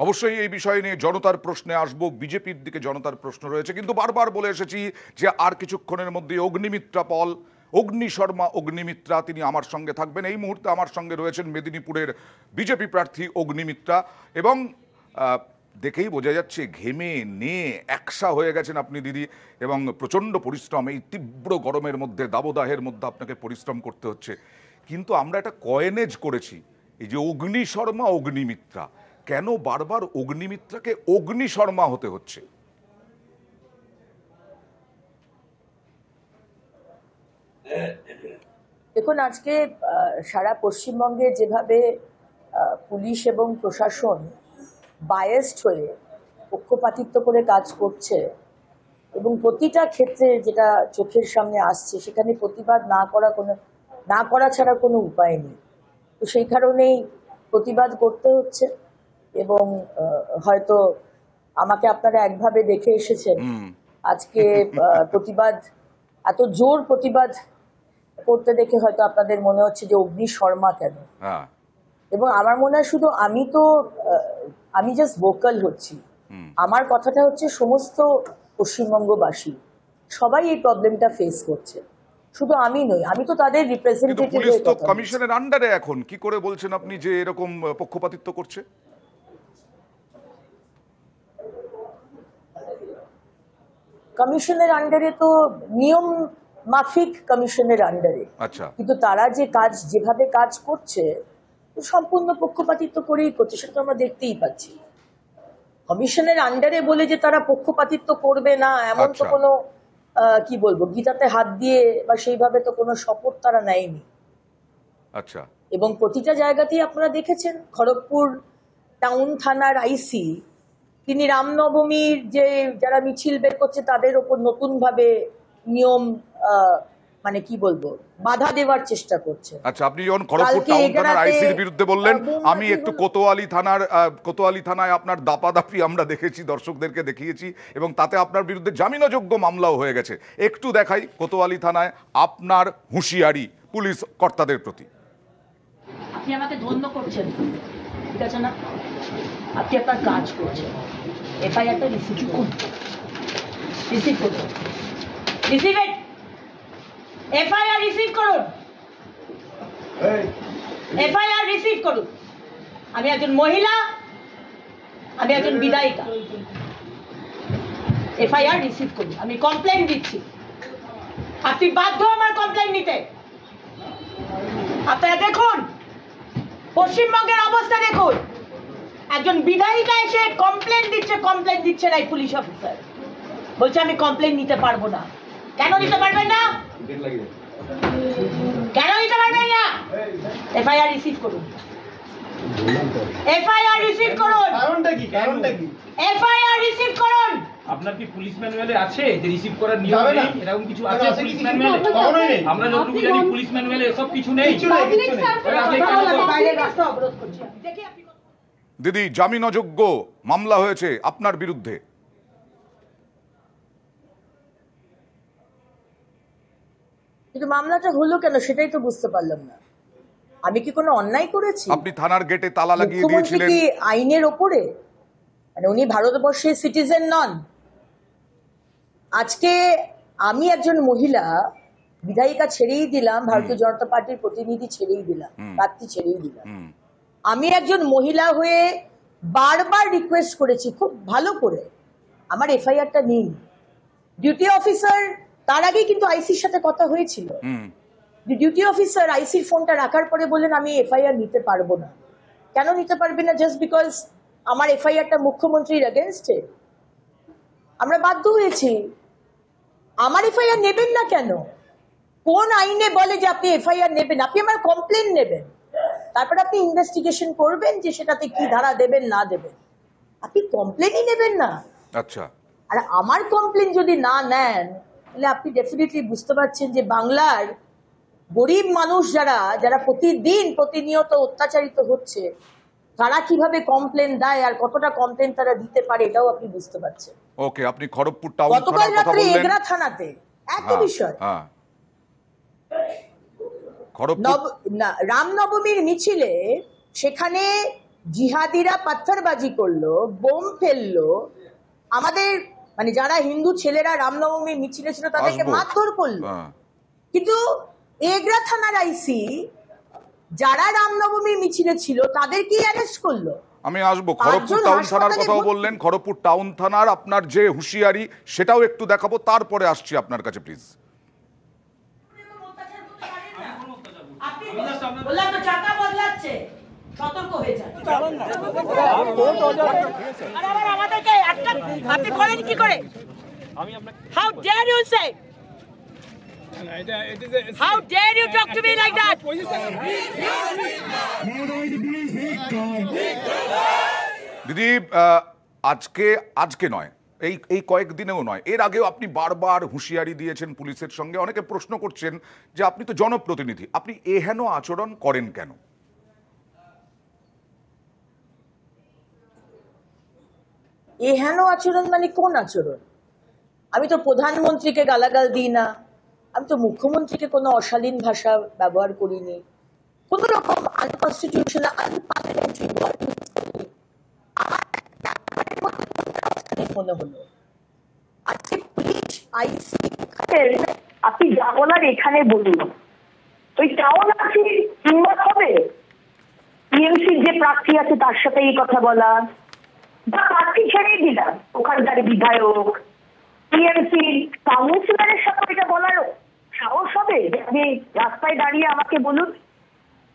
অবশ্যই এই বিষয় নিয়ে জনতার প্রশ্নে আসবো, বিজেপির দিকে জনতার প্রশ্ন রয়েছে, কিন্তু বারবার বলে এসেছি যে আর কিছুক্ষণের মধ্যে অগ্নিমিত্রা পল, অগ্নি শর্মা অগ্নিমিত্রা তিনি আমার সঙ্গে থাকবেন। এই মুহূর্তে আমার সঙ্গে রয়েছেন মেদিনীপুরের বিজেপি প্রার্থী অগ্নিমিত্রা, এবং দেখেই বোঝা যাচ্ছে ঘেমে নিয়ে একসা হয়ে গেছেন আপনি দিদি, এবং প্রচণ্ড পরিশ্রম, এই তীব্র গরমের মধ্যে দাবদাহের মধ্যে আপনাকে পরিশ্রম করতে হচ্ছে। কিন্তু আমরা একটা কয়েনেজ করেছি, এই যে অগ্নি শর্মা অগ্নিমিত্রা, কেন বারবার অগ্নিমিত্রাকে অগ্নি শর্মা হতে হচ্ছে? দেখুন, আজকে সারা পশ্চিমবঙ্গে যেভাবে পুলিশ এবং প্রশাসন বায়াসড হয়ে পক্ষপাতিত্ব করে কাজ করছে এবং প্রতিটা ক্ষেত্রে যেটা চোখের সামনে আসছে সেখানে প্রতিবাদ না করা ছাড়া কোনো উপায় নেই। তো সেই কারণেই প্রতিবাদ করতে হচ্ছে, এবং হয়তো আমাকে আপনারা একভাবে দেখে এসেছেন। আজকে প্রতিবাদ, এত জোর প্রতিবাদ করতে দেখে হয়তো আপনাদের মনে হচ্ছে যে অগ্নি শর্মা কেন, এবং আমার মনে হয় শুধু আমি জাস্ট ভোকাল হচ্ছি। আমার কথাটা হচ্ছে সমস্ত পশ্চিমবঙ্গবাসী সবাই এই প্রবলেমটা ফেস করছে, শুধু আমি নই, আমি তো তাদের রিপ্রেজেন্টেটিভ। পুলিশ তো কমিশনের আন্ডারে, এখন কি করে বলছেন আপনি যে এরকম পক্ষপাতিত্ব করছে? কমিশনের আন্ডারে তো নিয়ম মাফিক কমিশনের আন্ডারে, আচ্ছা, কিন্তু তারা যেভাবে কাজ করছে সম্পূর্ণ পক্ষপাতিত্ব করেই করছে, সেটা তো আমরা দেখতেই পাচ্ছি। কমিশনের আন্ডারে বলে যে তারা পক্ষপাতিত্ব করবে না এমন তো কোনো কি বলবো, গীতাতে হাত দিয়ে বা সেইভাবে তো কোনো শপথ তারা নেয়নি। আচ্ছা, এবং প্রতিটা জায়গাতেই আপনারা দেখেছেন, খড়গপুর টাউন থানার আইসি তিনি রামনবমীর যারা মিছিল বের করছে তাদের ওপর নতুন ভাবে নিয়ম মানে কি বলবো বাধা দেওয়ার চেষ্টা করছে। আচ্ছা, আপনি যখন খড়গপুর টাউন থানার আইসির বিরুদ্ধে বললেন, আমি একটু কোতোয়ালি থানায় আপনার দাপাদাপি আমরা দেখেছি, দর্শকদেরকে দেখিয়েছি, এবং তাতে আপনার বিরুদ্ধে জামিনযোগ্য মামলাও হয়ে গেছে। একটু দেখাই কোতোয়ালি থানায় আপনার হুঁশিয়ারি পুলিশ কর্তাদের প্রতি। আপনি আমাকে ধন্য করছেন, ঠিক আছে না? আপনি আপনার কাজ করছেন, এফআইআরটা রিসিভ করুন, এফআইআর রিসিভ করুন, এফআইআর রিসিভ করুন। আমি একজন মহিলা, আমি একজন বিধায়িকা, এফআইআর রিসিভ করুন। আমি কমপ্লেন দিচ্ছি, আপনি বাধ্য আমার কমপ্লেন নিতে। আপনারা দেখুন পশ্চিমবঙ্গের অবস্থা, দেখুন একজন বিধায়িকা এসে কমপ্লেন দিচ্ছে না, পুলিশ অফিসার বলছে আমি কমপ্লেন নিতে পারবো না। কেন নিতে পারবেন না? কেন নিতে পারবেন না? এফআইআর রিসিভ করুন, এফআইআর রিসিভ করুন। কারণটা কি? এফআইআর রিসিভ করুন। আপনার কি পুলিশ ম্যানুয়ালে আছে যে রিসিভ করার নিয়ম নেই? এরকম কিছু আছে পুলিশ ম্যানুয়ালে? কখনোই নেই। আমরা যতটুকু জানি পুলিশ ম্যানুয়ালে এসব কিছু নেই। দিদি, জামিনযোগ্য মামলা হয়েছে আপনার বিরুদ্ধে, কিন্তু মামলাটা হলো কেন সেটাই তো বুঝতে পারলাম না। আমি কি কোনো অন্যায় করেছি? আপনি থানার গেটে তালা লাগিয়ে দিয়েছিলেন। কি আইনের ওপরে, মানে উনি ভারতবর্ষের সিটিজেন নন? আজকে আমি একজন মহিলা বিধায়িকা ছেড়েই দিলাম, ভারতীয় জনতা পার্টির প্রতিনিধি ছেড়েই দিলাম, প্রার্থী ছেড়েই দিলাম। আমি একজন মহিলা হয়ে বারবার রিকোয়েস্ট করেছি খুব ভালো করে আমার এফআইআরটা নিন। ডিউটি অফিসার তার আগেই কিন্তু আইসির সাথে কথা হয়েছিল। ডিউটি অফিসার আইসির ফোনটা রাখার পরে বললেন আমি এফআইআর নিতে পারবো না। কেন নিতে পারবে না? জাস্ট বিকজ আমার এফআইআরটা মুখ্যমন্ত্রীর এগেনস্টে। আমরা বাধ্য হয়েছি। আমার এফআইআর নেবেন না কেন? কোন আইনে বলে যে আপনি এফআইআর নেবেন? আপনি আমার কমপ্লেন নেবেন, তারপর আপনি ইনভেস্টিগেশন করবেন যে সেটাতে কি ধারা দেবেন না দেবেন। আপনি কমপ্লেনই নেবেন না। আচ্ছা, আর আমার কমপ্লেন যদি না নেন তাহলে আপনি ডেফিনেটলি বুঝতে পারছেন যে বাংলার গরিব মানুষ যারা প্রতিনিয়ত অত্যাচারিত হচ্ছে তারা কিভাবে কমপ্লেন দেয় আর কতটা কমপ্লেন তারা দিতে পারে এটাও আপনি বুঝতে পারছেন। ওকে, আপনি খড়গপুর টাউন গতকাল রাত্রে এগরা থানাতে একই বিষয়, রামনবমীর মিছিলে সেখানে জিহাদিরা পাথরবাজি করলো, বোম ফেললো, আমাদের মানে যারা হিন্দু ছেলেরা রামনবমী মিছিলে ছিল তাদেরকে আসবো। মারধর করলো। হ্যাঁ। কিন্তু এগরা থানার আইসি যারা রামনবমী মিছিলে ছিল তাদেরকেই অ্যারেস্ট করলো। আমি আসবো, খড়গপুর টাউন থানার কথাও বললেন, খড়গপুর টাউন থানার আপনার যে হুঁশিয়ারি সেটাও একটু দেখাবো, তারপরে আসছি আপনার কাছে প্লিজ। বললাম তো চাকা বদলাচ্ছে, সতর্ক হয়ে যান। আর আবার আমাদেরকে একটা আপনি বলেন কি করে? How dare you say? How dare you talk to me like that? দিদি, আজকে নয়, এই কয়েকদিনেও নয়, এর আগেও আপনি বারবার হুঁশিয়ারি দিয়েছেন পুলিশের সঙ্গে। অনেকে প্রশ্ন করছেন যে আপনি তো জনপ্রতিনিধি, আপনি এহেন আচরণ করেন কেন? এহেন আচরণ মানে কোন আচরণ? আমি তো প্রধানমন্ত্রীকে গালাগাল দিই না, আমি তো মুখ্যমন্ত্রীকে কোনো অশালীন ভাষা ব্যবহার করিনি, কোন রকম আনকনস্টিটিউশনাল আনপার্লামেন্টারি মনে হলো। আজকে পুলিশ আইসি আপনি যা বলার এখানে বলুন, ওই টাউন আছে হিম্মত হবে টিএমসির যে প্রার্থী আছে তার সাথে এই কথা বলা, বা প্রার্থী ছেড়েই দিলাম ওখানকার বিধায়ক টিএমসি কাউন্সিলরের সাথে এটা বলার সাহস হবে যে আপনি রাস্তায় দাঁড়িয়ে আমাকে বলুন?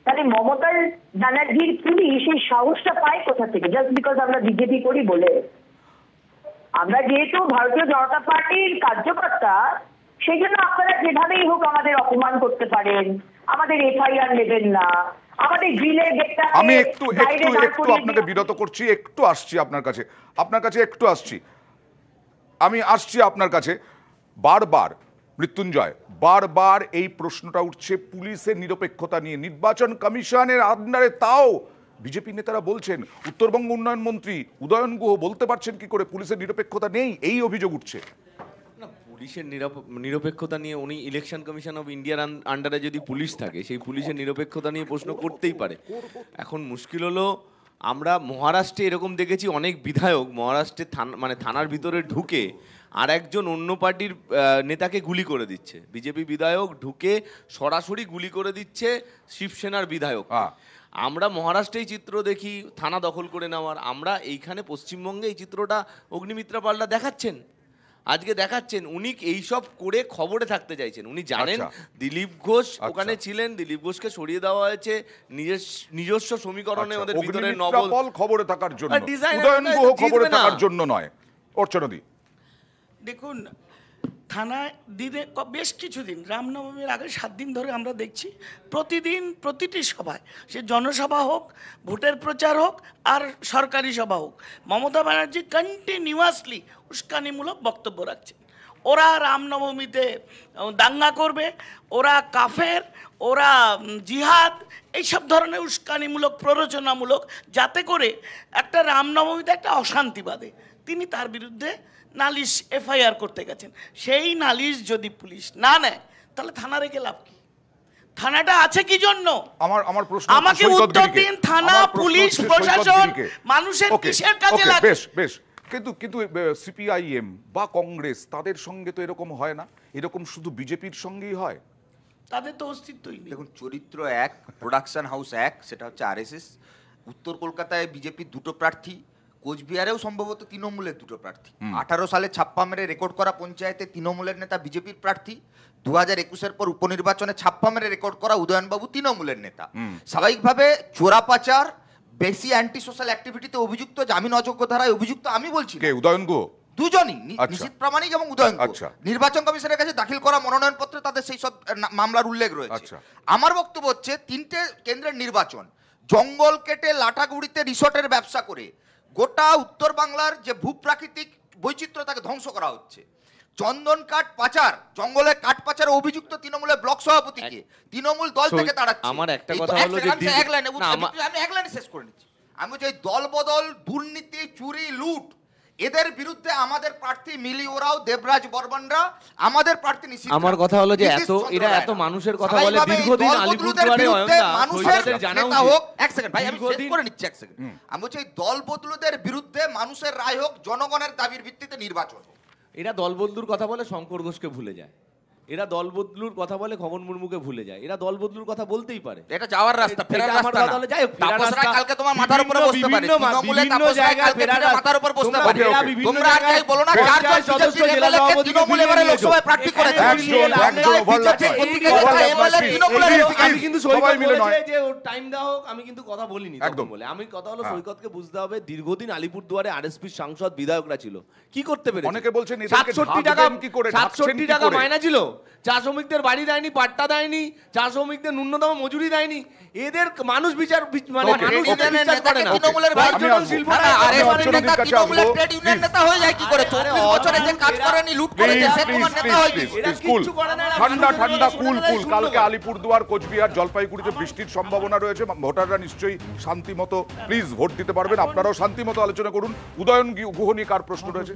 তাহলে মমতার ব্যানার্জির পুলিশ এই সাহসটা পায় কোথা থেকে? জাস্ট বিকজ আমরা বিজেপি করি বলে? আমরা যেহেতু ভারতীয় জনতা পার্টির কার্যকর্তা, সেই জন্য আপনারা যেভাবেই হোক আমাদের অপমান করতে পারেন, আমাদের এফআইআর নেবেন না, আমাদের গ্রিলের গেটটা আমি একটু আপনাকে বিরত করছি, একটু আসছি আপনার কাছে একটু আসছি, আমি আসছি আপনার কাছে। বারবার মৃত্যুঞ্জয়, বারবার এই প্রশ্নটা উঠছে পুলিশের নিরপেক্ষতা নিয়ে, নির্বাচন কমিশনের আন্ডারে, তাও বিজেপি নেতারা বলছেন, উত্তরবঙ্গ উন্নয়ন মন্ত্রী উদয়ন গুহ বলতে পারছেন কি করে পুলিশের নিরপেক্ষতা নেই, এই অভিযোগ উঠছে। না, পুলিশের নিরপেক্ষতা নিয়ে উনি ইলেকশন কমিশন অফ ইন্ডিয়ার আন্ডারে যদি পুলিশ থাকে, সেই পুলিশের নিরপেক্ষতা নিয়ে প্রশ্ন করতেই পারে। এখন মুশকিল হলো, আমরা মহারাষ্ট্রে এরকম দেখেছি অনেক বিধায়ক মহারাষ্ট্রে থানার ভিতরে ঢুকে আর একজন অন্য পার্টির নেতাকে গুলি করে দিচ্ছে। বিজেপি বিধায়ক ঢুকে সরাসরি গুলি করে দিচ্ছে শিবসেনার বিধায়ক। আমরা মহারাষ্ট্রে এই চিত্র দেখি, থানা দখল করে নেওয়ার। আমরা এইখানে পশ্চিমবঙ্গে এই চিত্রটা অগ্নিমিত্রা পাল্টা দেখাচ্ছেন, আজকে দেখাচ্ছেন। উনি এইসব করে খবরে থাকতে চাইছেন। উনি জানেন দিলীপ ঘোষ ওখানে ছিলেন, দিলীপ ঘোষকে সরিয়ে দেওয়া হয়েছে নিজস্ব সমীকরণে ওদের ভিতরে নবল খবরে থাকার জন্য, উদয়ন গুহ খবরে থাকার জন্য নয়। অর্চনাদি, দেখুন, থানায় দিনে বেশ কিছুদিন, রামনবমীর আগে 7 দিন ধরে আমরা দেখছি প্রতিদিন প্রতিটি সভায়, সে জনসভা হোক, ভোটের প্রচার হোক, আর সরকারি সভা হোক, মমতা ব্যানার্জি কন্টিনিউয়াসলি উস্কানিমূলক বক্তব্য রাখছেন। ওরা রামনবমীতে দাঙ্গা করবে, ওরা কাফের, ওরা জিহাদ, এইসব ধরনের উস্কানিমূলক প্ররোচনামূলক, যাতে করে একটা রামনবমীতে একটা অশান্তি বাঁধে। তিনি তার বিরুদ্ধে নালিশ এফআইআর করতে গেছেন। সেই নালিশ যদি পুলিশ না নেয় তাহলে থানা রেখে লাভ কি? থানাটা আছে কি জন্য? আমার প্রশ্ন, আমাকে উত্তর দিন। থানা, পুলিশ, প্রশাসন মানুষের কিসের কাজে লাগে? বেশ, কিন্তু সিপিআইএম বা কংগ্রেস তাদের সঙ্গে তো এরকম হয় না, এরকম শুধু বিজেপির সঙ্গেই হয়। তাদের তো অস্তিত্বই নেই। দেখুন, চরিত্র এক, প্রোডাকশন হাউস এক, সেটা হচ্ছে আরএসএস। উত্তর কলকাতায় বিজেপির 2টো প্রার্থী, কোচবিহারেও সম্ভবত তৃণমূলের 2টো প্রার্থী। 18 সালে ছাপ্পা মেরে রেকর্ড করা পঞ্চায়েতে তৃণমূলের নেতা বিজেপির প্রার্থী, 2021-এর পর উপনির্বাচনে ছাপ্পা মেরে রেকর্ড করা উদয়নবাবু তৃণমূলের নেতা। স্বাভাবিকভাবে চোরা পাচার, বেশি অ্যান্টি সোশ্যাল অ্যাক্টিভিটিতে অভিযুক্ত, জামিন অযোগ্য ধারায় অভিযুক্ত আমি বলছি কে, উদয়ন গুহ? দুজনই, নিশীথ প্রামাণিক এবং উদয়ন গুহ। নির্বাচন কমিশনের কাছে দাখিল করা মনোনয়ন পত্রে তাদের সেই সব মামলার উল্লেখ রয়েছে। আমার বক্তব্য হচ্ছে, 3টে কেন্দ্রের নির্বাচন, জঙ্গল কেটে লাটাগুড়িতে রিসোর্টের ব্যবসা করে গোটা উত্তর বাংলার যে ভূপ্রাকৃতিক বৈচিত্র্য তাকে ধ্বংস করা হচ্ছে। চন্দন কাঠ পাচার, জঙ্গলে কাঠ পাচারে অভিযুক্ত তৃণমূলের ব্লক সভাপতিকে তৃণমূল দল থেকে তাড়াচ্ছে। আমার একটা কথা হলো যে এক লাইনে শেষ করে নিচ্ছি। আমি বলছি, এই দল বদল, দুর্নীতি, চুরি, লুট, এদের বিরুদ্ধে আমাদের প্রার্থী মিলি ওরাও, দেবরাজ বর্মনরা আমাদের প্রার্থী নিশ্চিত। আমার কথা হলো যে এত এরা এত মানুষের কথা বলে দীর্ঘদিন আলিপুরদুয়ারে মানুষের জানা নেতা উচিত। হোক, এক সেকেন্ড ভাই আমি শেষ দীর্ঘদিন- করে নিচ্ছি, এক সেকেন্ড। আমি বলছি এই দল বদলুদের বিরুদ্ধে মানুষের রায় হোক, জনগণের দাবির ভিত্তিতে নির্বাচন হোক। এরা দলবদলুর কথা বলে শঙ্কর ঘোষকে ভুলে যায়, এরা দলবদলুর কথা বলে খগন মুর্মুকে ভুলে যায়, এরা দলবদলুর কথা বলতেই পারে। এটা যাওয়ার রাস্তা, ফেরার এটা আমার রাস্তা কথা হলো, না। যাই হোক, ফেরার তাপসরা রাস্তা- কালকে তোমার মাথার উপরে বসতে পারে, বিভিন্ন তৃণমূলে বিভিন্ন তাপসরা জায়গায় কালকে ফেরার ফেরার মাথার উপর বসতে তোমরা পারে। ফেরা বিভিন্ন তোমরা আর জায়গায় যাই বলো না, পঞ্চায়েত চারজন সদস্য বিজেপি জেলা MLA কে সভাপতিকে তৃণমূল এবারে ফিরিয়ে লোকসভায় নিয়েছো। প্রার্থী করেছে। একজন আমি কিন্তু সবাই সৈকত মিলে নয়। বলেছে যে ওর টাইম দেওয়া হোক, আমি কিন্তু কথা বলিনি তখন একদম। বলে। আমি কথা হলো হ্যাঁ। সৈকতকে বুঝতে হবে দীর্ঘদিন আলিপুরদুয়ারে আরএসপি সাংসদ বিধায়করা ছিল, কি করতে পেরেছে? অনেকে বলছেন এদেরকে 67 টাকা ঢাকবেন কি করে, ঢাকছেন 67 কি টাকা করে? মাইনা ছিল, চা শ্রমিকদের বাড়ি দেয়নি, পাট্টা দেয়নি, চা শ্রমিকদের ন্যূনতম মজুরি দেয়নি। এদের মানুষ বিচার মানে Okay, মানুষ okay. এদের বিচার করে না। তৃণমূলের আমি পর্যটন আসবো। শিল্প আমি আরে অর্চনাদির নেতা কাছে তৃণমূলের আসবো। Trade union Please. নেতা হয়ে যায় কি করে? 34 বছরে যে কাজ করেনি, লুট করেছে, সে তোমার নেতা হয়ে গেছে। এরা কুল কিচ্ছু করে না, এরা ঠান্ডা মানুষের ঠান্ডা কথা কুল শুনে কুল শুনলো কালকে না। আলিপুরদুয়ার, কোচবিহার, জলপাইগুড়িতে বৃষ্টির সম্ভাবনা রয়েছে। ভোটাররা নিশ্চয়ই শান্তিমতো প্লিজ ভোট দিতে পারবেন। আপনারাও শান্তিমতো আলোচনা করুন। উদয়ন গুহ নিয়ে কার প্রশ্ন রয়েছে?